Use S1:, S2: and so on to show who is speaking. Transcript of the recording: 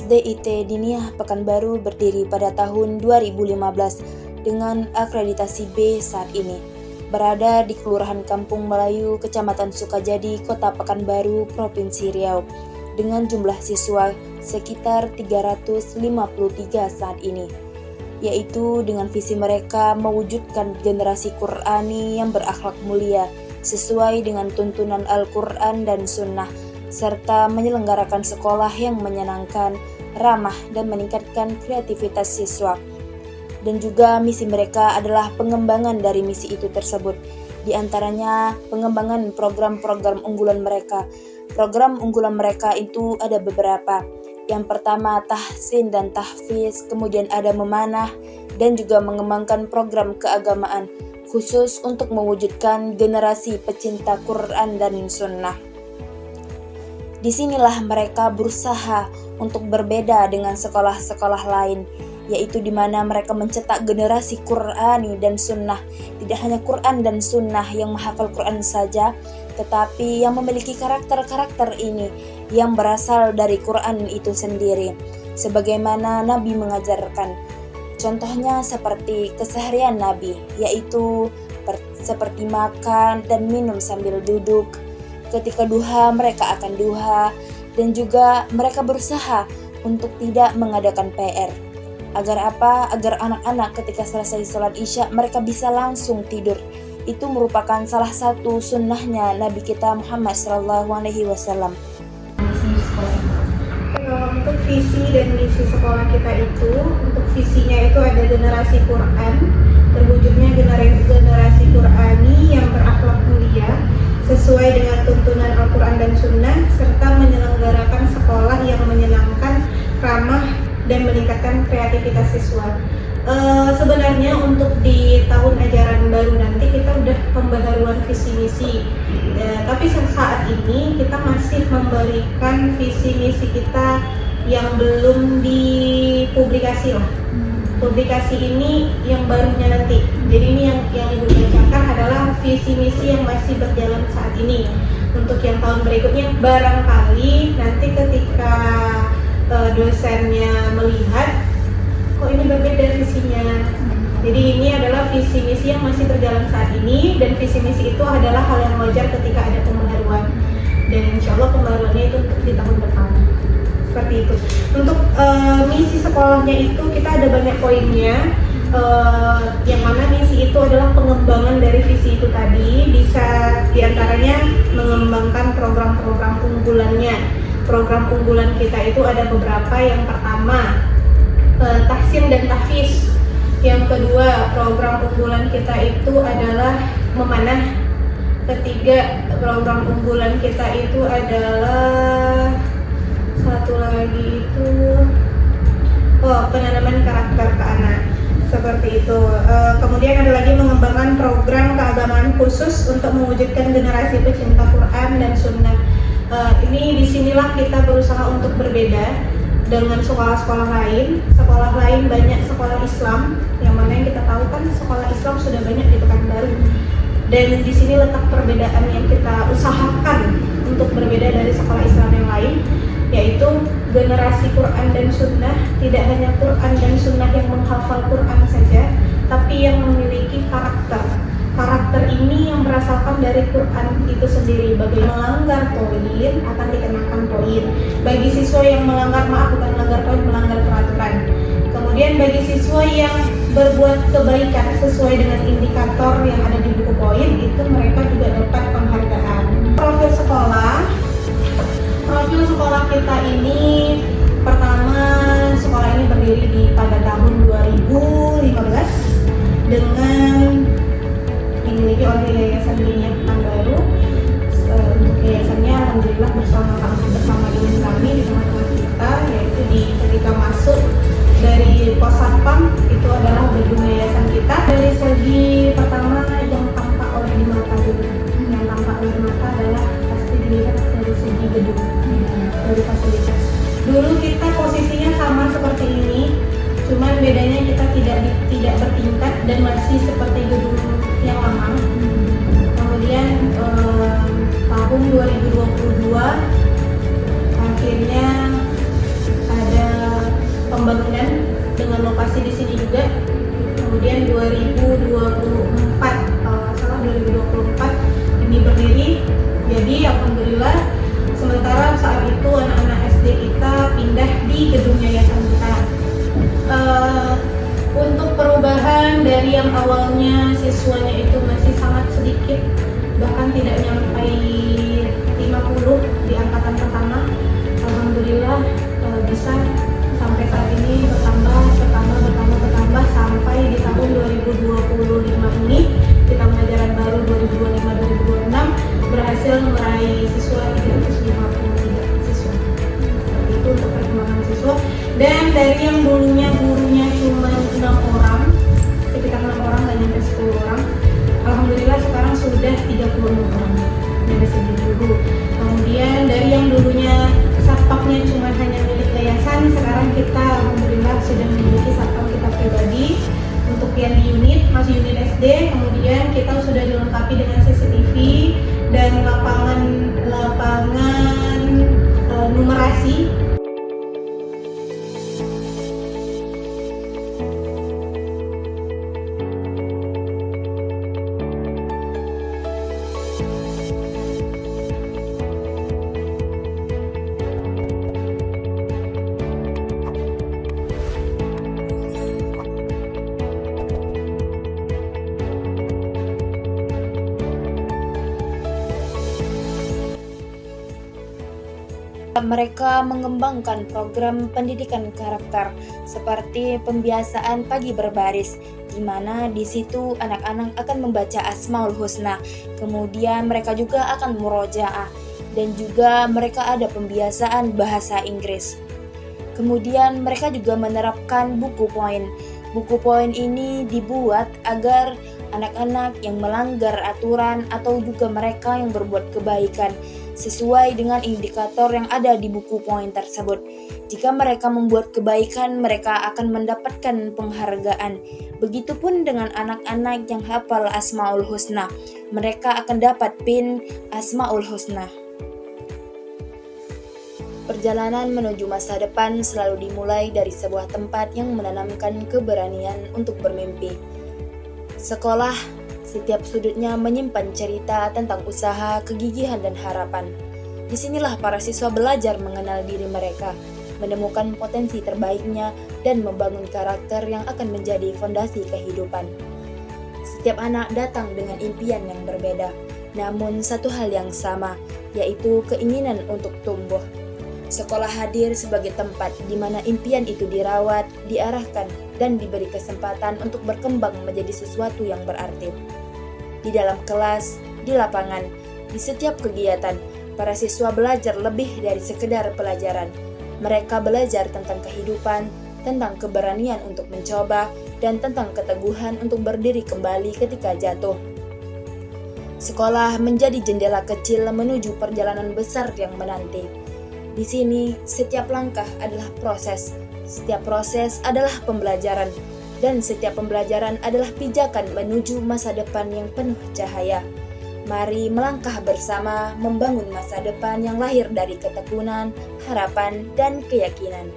S1: SDIT Diniyah Pekanbaru berdiri pada tahun 2015 dengan akreditasi B saat ini. Berada di Kelurahan Kampung Melayu, Kecamatan Sukajadi, Kota Pekanbaru, Provinsi Riau, dengan jumlah siswa sekitar 353 saat ini, yaitu dengan visi mereka mewujudkan generasi Qur'ani yang berakhlak mulia sesuai dengan tuntunan Al-Quran dan Sunnah, serta menyelenggarakan sekolah yang menyenangkan, ramah, dan meningkatkan kreativitas siswa. Dan juga misi mereka adalah pengembangan dari misi itu tersebut, di antaranya pengembangan program-program unggulan mereka. Program unggulan mereka itu ada beberapa. Yang pertama tahsin dan tahfiz, kemudian ada memanah, dan juga mengembangkan program keagamaan khusus untuk mewujudkan generasi pecinta Quran dan Sunnah. Disinilah mereka berusaha untuk berbeda dengan sekolah-sekolah lain, yaitu di mana mereka mencetak generasi Qur'ani dan Sunnah. Tidak hanya Quran dan Sunnah yang menghafal Quran saja, tetapi yang memiliki karakter-karakter ini yang berasal dari Quran itu sendiri, sebagaimana Nabi mengajarkan. Contohnya seperti keseharian Nabi, yaitu seperti makan dan minum sambil duduk. Ketika duha, mereka akan duha, dan juga mereka berusaha untuk tidak mengadakan PR. Agar apa? Agar anak-anak ketika selesai sholat isya, mereka bisa langsung tidur. Itu merupakan salah satu sunnahnya Nabi kita Muhammad SAW.
S2: Untuk visi dan misi sekolah kita itu, untuk visinya itu ada generasi Quran, terwujudnya generasi Qur'ani yang berakhlak mulia sesuai dengan tuntunan Al-Quran dan Sunnah, serta menyelenggarakan sekolah yang menyenangkan, ramah, dan meningkatkan kreativitas siswa. Sebenarnya untuk di tahun ajaran baru nanti kita udah pembaharuan visi misi, tapi saat ini kita masih memberikan visi misi kita yang belum dipublikasi lah. Publikasi ini yang barunya nanti. Jadi ini yang Ibu bacakan adalah visi misi yang masih berjalan saat ini. Untuk yang tahun berikutnya, barangkali nanti ketika dosennya melihat kok ini berbeda visinya. Jadi ini adalah visi misi yang masih berjalan saat ini, dan visi misi itu adalah hal yang wajar ketika ada pembaharuan. Dan insya Allah pembaharuannya itu untuk di tahun depan. Seperti itu. Untuk misi sekolahnya itu kita ada banyak poinnya, yang mana misi itu adalah pengembangan dari visi itu tadi. Bisa diantaranya mengembangkan program-program unggulannya. Program unggulan kita itu ada beberapa. Yang pertama tahsin dan tahfiz. Yang kedua, program unggulan kita itu adalah memanah. Ketiga, program unggulan kita itu adalah satu lagi itu penanaman karakter ke anak, seperti itu. Kemudian ada lagi mengembangkan program keagamaan khusus untuk mewujudkan generasi pecinta Quran dan Sunnah. Ini disinilah kita berusaha untuk berbeda dengan sekolah-sekolah lain. Sekolah lain banyak sekolah Islam, yang mana yang kita tahu kan sekolah Islam sudah banyak di Pekanbaru. Dan di sini letak perbedaan yang kita usahakan untuk berbeda dari sekolah Islam yang lain, yaitu generasi Quran dan Sunnah. Tidak hanya Quran dan Sunnah yang menghafal Quran saja, tapi yang memiliki karakter. Karakter ini yang berasalkan dari Quran itu sendiri. Bagi melanggar poin akan dikenakan poin. Bagi siswa yang melanggar, bukan melanggar poin, melanggar peraturan. Kemudian bagi siswa yang berbuat kebaikan sesuai dengan indikator yang ada di buku poin, itu mereka juga dapat penghargaan. Profil sekolah kita ini, pertama, sekolah ini berdiri pada tahun 2015 dengan dimiliki oleh Yayasan Diniyah Pekanbaru. Untuk yayasannya alhamdulillah bersama dengan kami di teman-teman kita, yaitu ketika masuk dari pos satpam itu adalah gedung yayasan kita. Dari segi pertama yang tampak oleh di mata dulu, yang tampak oleh mata adalah pasti dilihat dari segi gedung, dari fasilitas. Dulu kita posisinya sama seperti ini, cuman bedanya kita tidak bertingkat dan masih seperti gedung yang lama. Kemudian tahun 2022 akhirnya ada siswanya itu masih sangat sedikit, bahkan tidak nyampai 50 di angkatan pertama. Alhamdulillah bisa sampai saat ini bertambah sampai di tahun 2025 ini, di tahun ajaran baru 2025-2026 berhasil meraih siswa 353 siswa. Seperti itu untuk perkembangan siswa. Dan dari yang dulunya gurunya cuma 6 orang, sekitar 6 orang, nggak nyampe 10 orang, alhamdulillah sekarang sudah 36 orang dari segi guru. Kemudian dari yang dulunya satpamnya cuma hanya milik yayasan, sekarang kita alhamdulillah sudah memiliki satpam kita pribadi untuk yang di unit, masih unit SD. Kemudian kita sudah dilengkapi dengan CCTV dan lapangan numerasi.
S1: Mereka mengembangkan program pendidikan karakter seperti pembiasaan pagi berbaris, di mana di situ anak-anak akan membaca Asmaul Husna, kemudian mereka juga akan murojaah, dan juga mereka ada pembiasaan bahasa Inggris. Kemudian mereka juga menerapkan buku poin. Buku poin ini dibuat agar anak-anak yang melanggar aturan atau juga mereka yang berbuat kebaikan sesuai dengan indikator yang ada di buku poin tersebut. Jika mereka membuat kebaikan, mereka akan mendapatkan penghargaan. Begitupun dengan anak-anak yang hafal Asmaul Husna, mereka akan dapat pin Asmaul Husna. Perjalanan menuju masa depan selalu dimulai dari sebuah tempat yang menanamkan keberanian untuk bermimpi. Sekolah, setiap sudutnya menyimpan cerita tentang usaha, kegigihan, dan harapan. Disinilah para siswa belajar mengenal diri mereka, menemukan potensi terbaiknya, dan membangun karakter yang akan menjadi fondasi kehidupan. Setiap anak datang dengan impian yang berbeda, namun satu hal yang sama, yaitu keinginan untuk tumbuh. Sekolah hadir sebagai tempat di mana impian itu dirawat, diarahkan, dan diberi kesempatan untuk berkembang menjadi sesuatu yang berarti. Di dalam kelas, di lapangan, di setiap kegiatan, para siswa belajar lebih dari sekedar pelajaran. Mereka belajar tentang kehidupan, tentang keberanian untuk mencoba, dan tentang keteguhan untuk berdiri kembali ketika jatuh. Sekolah menjadi jendela kecil menuju perjalanan besar yang menanti. Di sini, setiap langkah adalah proses, setiap proses adalah pembelajaran, dan setiap pembelajaran adalah pijakan menuju masa depan yang penuh cahaya. Mari melangkah bersama membangun masa depan yang lahir dari ketekunan, harapan, dan keyakinan.